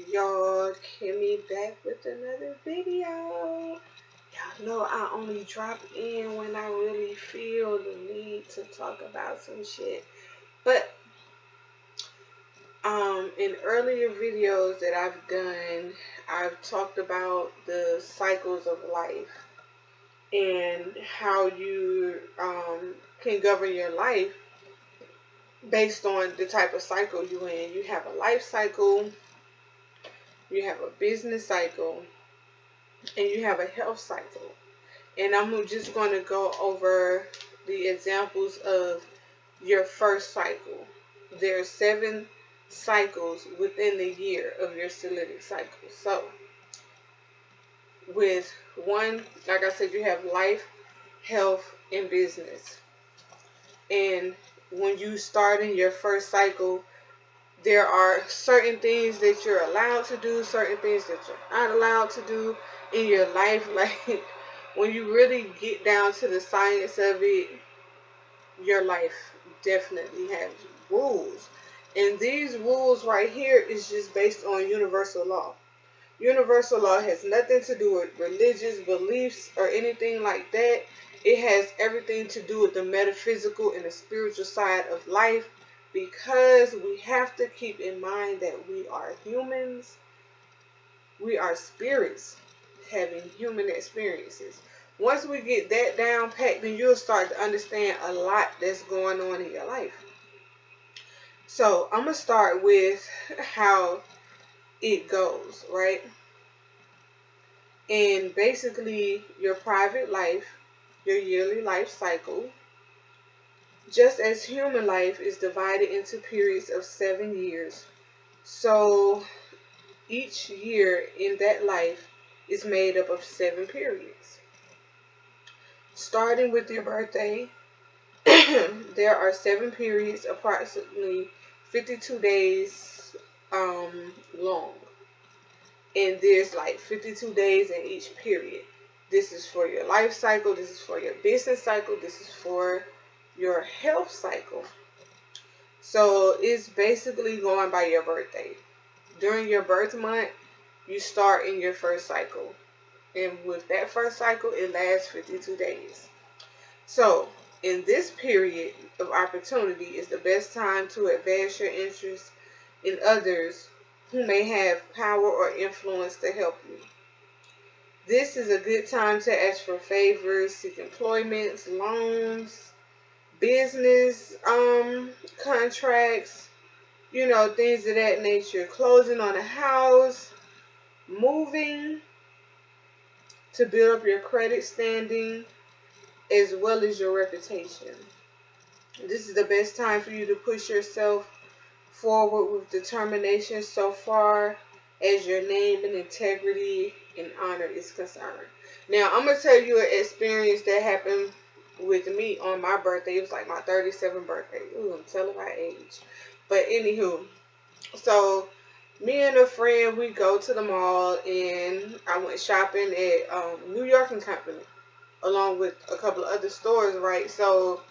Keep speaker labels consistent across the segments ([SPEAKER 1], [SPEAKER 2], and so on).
[SPEAKER 1] Y'all, Kimmy back with another video. Y'all know I only drop in when I really feel the need to talk about some shit. But in earlier videos that I've done, I've talked about the cycles of life and how you can govern your life based on the type of cycle you're in. You have a life cycle, you have a business cycle, and you have a health cycle. And I'm just going to go over the examples of your first cycle. There are 7 cycles within the year of your stellitic cycle. So, with one, like I said, you have life, health, and business. And when you start in your first cycle, there are certain things that you're allowed to do, certain things that you're not allowed to do in your life. Like, when you really get down to the science of it, your life definitely has rules. And these rules right here is just based on universal law. Universal law has nothing to do with religious beliefs or anything like that. It has everything to do with the metaphysical and the spiritual side of life, because we have to keep in mind that we are humans. We are spirits having human experiences. Once we get that down packed, then you'll start to understand a lot that's going on in your life. So I'm going to start with how it goes, right? And basically, your private life, your yearly life cycle, just as human life is divided into periods of 7 years. So each year in that life is made up of 7 periods. Starting with your birthday, there are 7 periods, approximately 52 days long. And there's like 52 days in each period. This is for your life cycle, this is for your business cycle, this is for your health cycle. So it's basically going by your birthday. During your birth month, you start in your first cycle. And with that first cycle, it lasts 52 days. So, in this period of opportunity is the best time to advance your interests in others who may have power or influence to help you. This is a good time to ask for favors, seek employments, loans, business contracts, things of that nature. Closing on a house, moving to build up your credit standing, as well as your reputation. This is the best time for you to push yourself forward with determination so far as your name and integrity and honor is concerned. Now, I'm going to tell you an experience that happened with me on my birthday. It was like my 37th birthday. Ooh, I'm telling my age. But anywho, so me and a friend, we go to the mall, and I went shopping at New York and Company, along with a couple of other stores, right? So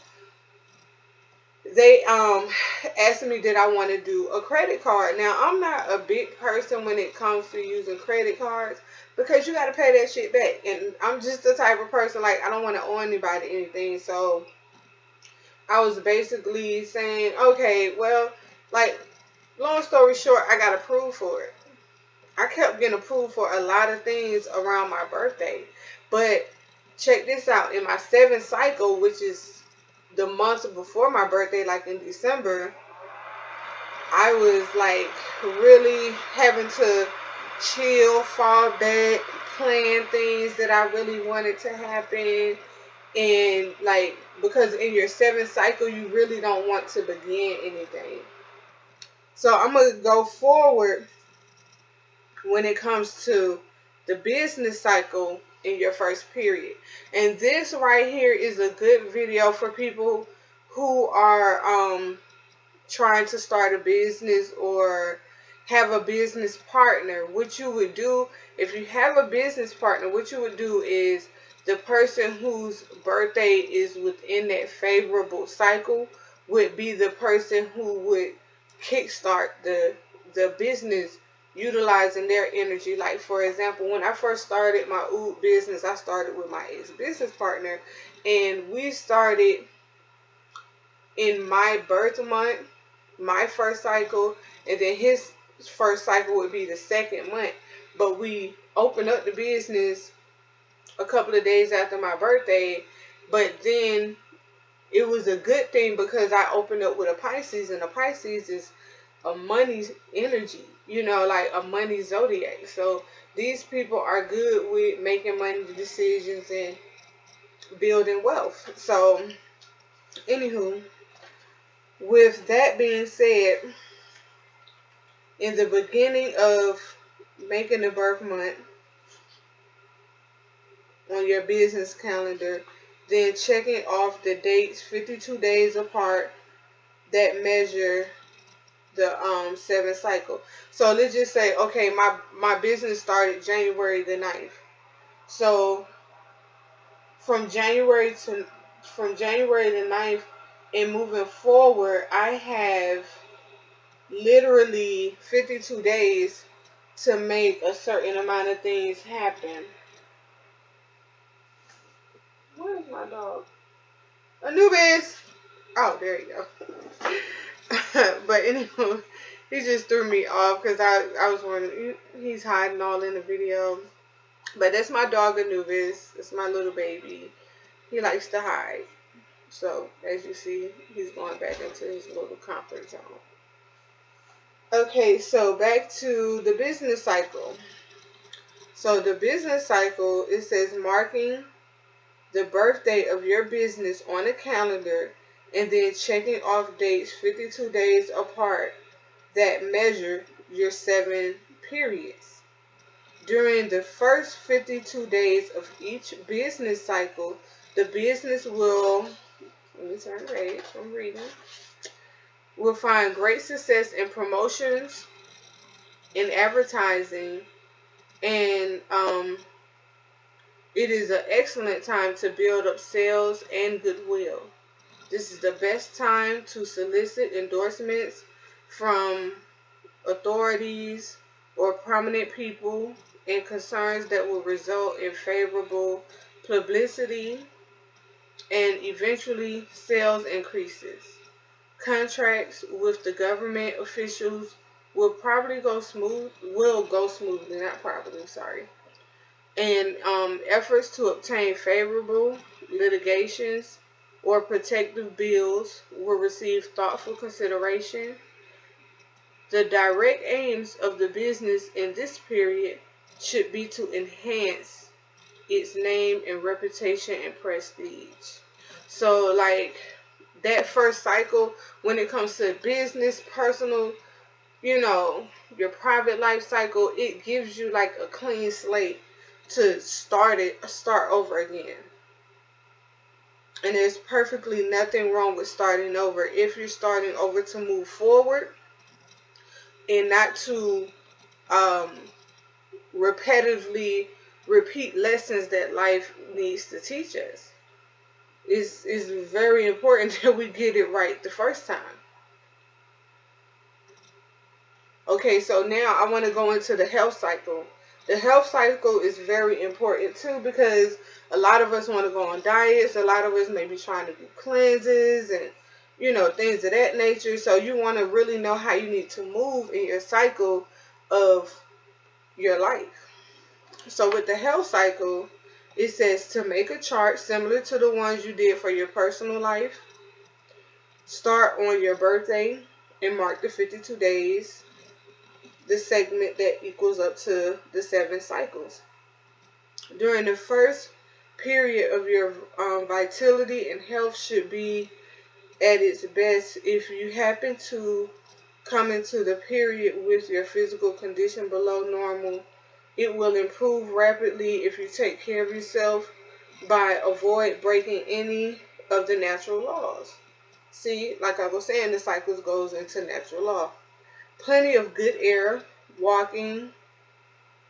[SPEAKER 1] they asked me, did I want to do a credit card. Now, I'm not a big person when it comes to using credit cards, because you got to pay that shit back. And I'm just the type of person, like, I don't want to owe anybody anything. So I was basically saying, okay, well, like, long story short, I got approved for it. I kept getting approved for a lot of things around my birthday. But check this out. In my 7th cycle, which is the month before my birthday, like in December, I was like really having to chill, fall back, plan things that I really wanted to happen. And like, because in your 7th cycle, you really don't want to begin anything. So I'm going to go forward when it comes to the business cycle in your first period. And this right here is a good video for people who are trying to start a business or have a business partner. What you would do if you have a business partner, what you would do is the person whose birthday is within that favorable cycle would be the person who would kickstart the business, utilizing their energy. Like, for example, when I first started my oud business, I started with my ex-business partner, and we started in my birth month, my first cycle, and then his first cycle would be the second month. But we opened up the business a couple of days after my birthday, but then it was a good thing because I opened up with a Pisces, and a Pisces is a money energy, like a money zodiac. So these people are good with making money decisions and building wealth. So, anywho, with that being said, in the beginning of making the birth month on your business calendar, then checking off the dates 52 days apart that measure the 7 cycle. So let's just say, okay, my business started January the 9th. So from January the 9th and moving forward, I have literally 52 days to make a certain amount of things happen. Where's my dog? Anubis! Oh, there you go. But anyway, he just threw me off because I was wondering, he's hiding all in the video. But that's my dog Anubis. It's my little baby. He likes to hide. So, as you see, he's going back into his little comfort zone. Okay, so back to the business cycle. So the business cycle, it says marking the birthday of your business on a calendar and then checking off dates 52 days apart that measure your 7 periods. During the first 52 days of each business cycle, the business will, let me turn the page, I'm reading, will find great success in promotions, in advertising, and it is an excellent time to build up sales and goodwill. This is the best time to solicit endorsements from authorities or prominent people and concerns that will result in favorable publicity and eventually sales increases. Contracts with the government officials will go smoothly, not probably, sorry. And efforts to obtain favorable litigations or protective bills will receive thoughtful consideration. The direct aims of the business in this period should be to enhance its name and reputation and prestige. So, like, that first cycle, when it comes to business, personal, your private life cycle, it gives you like a clean slate to start over again. And there's perfectly nothing wrong with starting over if you're starting over to move forward and not to repetitively repeat lessons that life needs to teach us. It's very important that we get it right the first time. Okay, so now I want to go into the health cycle. The health cycle is very important too because a lot of us want to go on diets. A lot of us may be trying to do cleanses and, things of that nature. So you want to really know how you need to move in your cycle of your life. So with the health cycle, it says to make a chart similar to the ones you did for your personal life. Start on your birthday and mark the 52 days. The segment that equals up to the 7 cycles. During the first period of your vitality and health should be at its best. If you happen to come into the period with your physical condition below normal, it will improve rapidly if you take care of yourself by avoid breaking any of the natural laws. See, like I was saying, the cycles goes into natural law. Plenty of good air, walking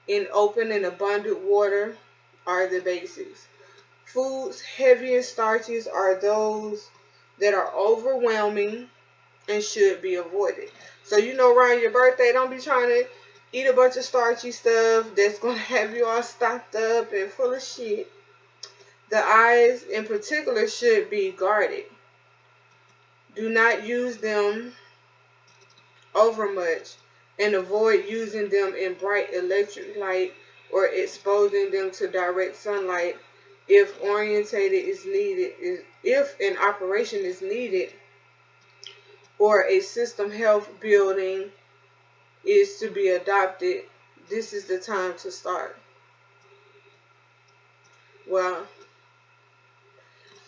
[SPEAKER 1] in open and abundant water are the basics. Foods heavy in starches are those that are overwhelming and should be avoided. So, around your birthday, don't be trying to eat a bunch of starchy stuff that's going to have you all stocked up and full of shit. The eyes in particular should be guarded. Do not use them overmuch, and avoid using them in bright electric light or exposing them to direct sunlight if orientated is needed, if an operation is needed, or a system health building is to be adopted. This is the time to start. Well,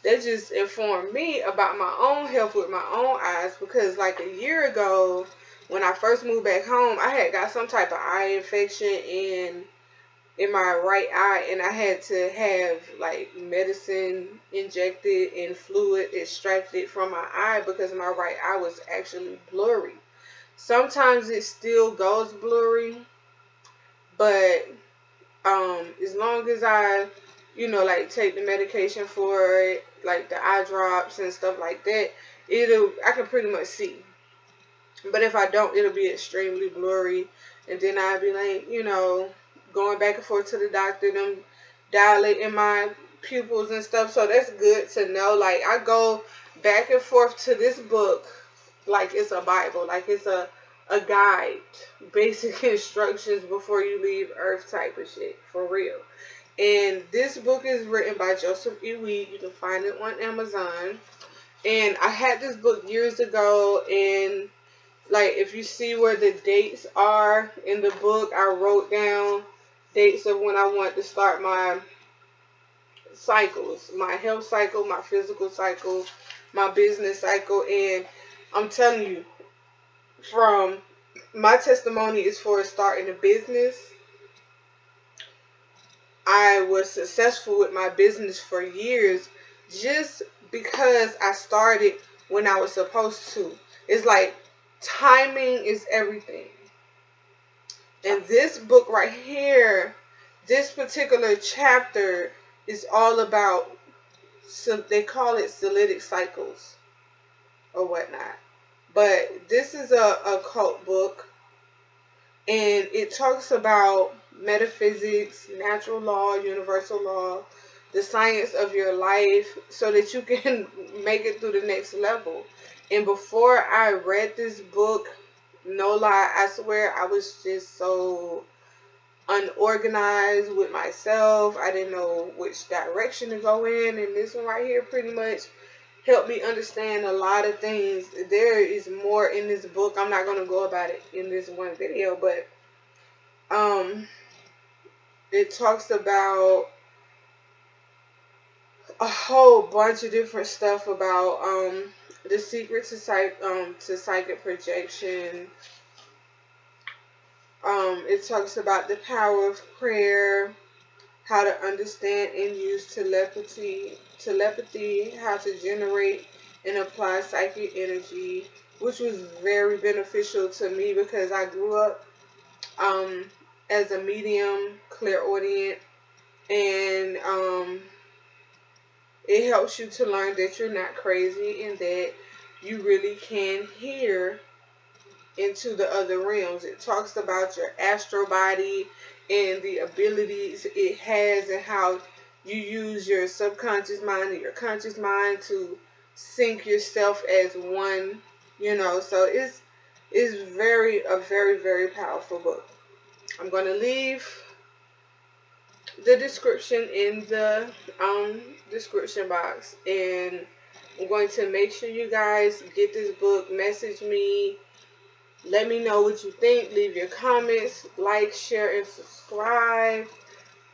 [SPEAKER 1] that just informed me about my own health with my own eyes, because like a year ago when I first moved back home, I had got some type of eye infection in my right eye, and I had to have like medicine injected and fluid extracted from my eye because my right eye was actually blurry. Sometimes it still goes blurry, but as long as I, like take the medication for it, like the eye drops and stuff like that, I can pretty much see. But if I don't, it'll be extremely blurry, and then I'll be like, going back and forth to the doctor, them dilating my pupils and stuff. So that's good to know. Like, I go back and forth to this book like it's a Bible, like it's a guide, basic instructions before you leave Earth type of shit, for real. And this book is written by Joseph E. Weed. You can find it on Amazon. And I had this book years ago, and like if you see where the dates are in the book, I wrote down dates of when I want to start my cycles, my health cycle, my physical cycle, my business cycle. And I'm telling you, from my testimony is for starting a business. I was successful with my business for years just because I started when I was supposed to. It's like timing is everything. And this book right here, this particular chapter is all about, so they call it cellulitic cycles or whatnot. But this is a cult book, and it talks about metaphysics, natural law, universal law, the science of your life, so that you can make it through the next level. And before I read this book, no lie, I swear I was just so unorganized with myself. I didn't know which direction to go in, and this one right here pretty much helped me understand a lot of things. There is more in this book. I'm not going to go about it in this one video, but it talks about a whole bunch of different stuff about the secret to psychic projection. It talks about the power of prayer, how to understand and use telepathy, how to generate and apply psychic energy, which was very beneficial to me because I grew up as a medium, clairaudient, and it helps you to learn that you're not crazy and that you really can hear into the other realms. It talks about your astral body and the abilities it has, and how you use your subconscious mind and your conscious mind to sync yourself as one. So it's a very, very powerful book. I'm going to leave the description in the description box, and I'm going to make sure you guys get this book. Message me, let me know what you think, leave your comments, like, share, and subscribe,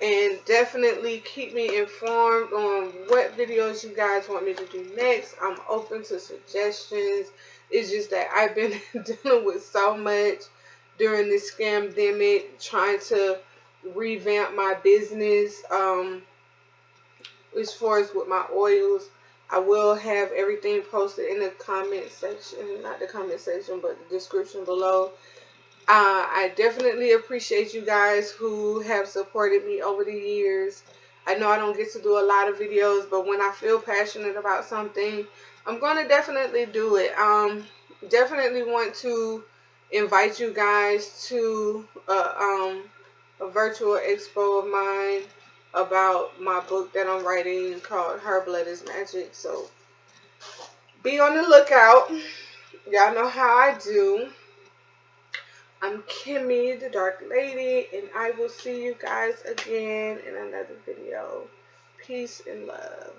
[SPEAKER 1] and definitely keep me informed on what videos you guys want me to do next. I'm open to suggestions. It's just that I've been dealing with so much during this scamdemic, trying to revamp my business as far as with my oils. I will have everything posted in the comment section, not the comment section, but the description below. I definitely appreciate you guys who have supported me over the years. I know I don't get to do a lot of videos, but when I feel passionate about something, I'm going to definitely do it. Definitely want to invite you guys to a virtual expo of mine about my book that I'm writing called Her Blood is Magic. So be on the lookout. Y'all know how I do. I'm Kimmy, the Dark Lady, and I will see you guys again in another video. Peace and love.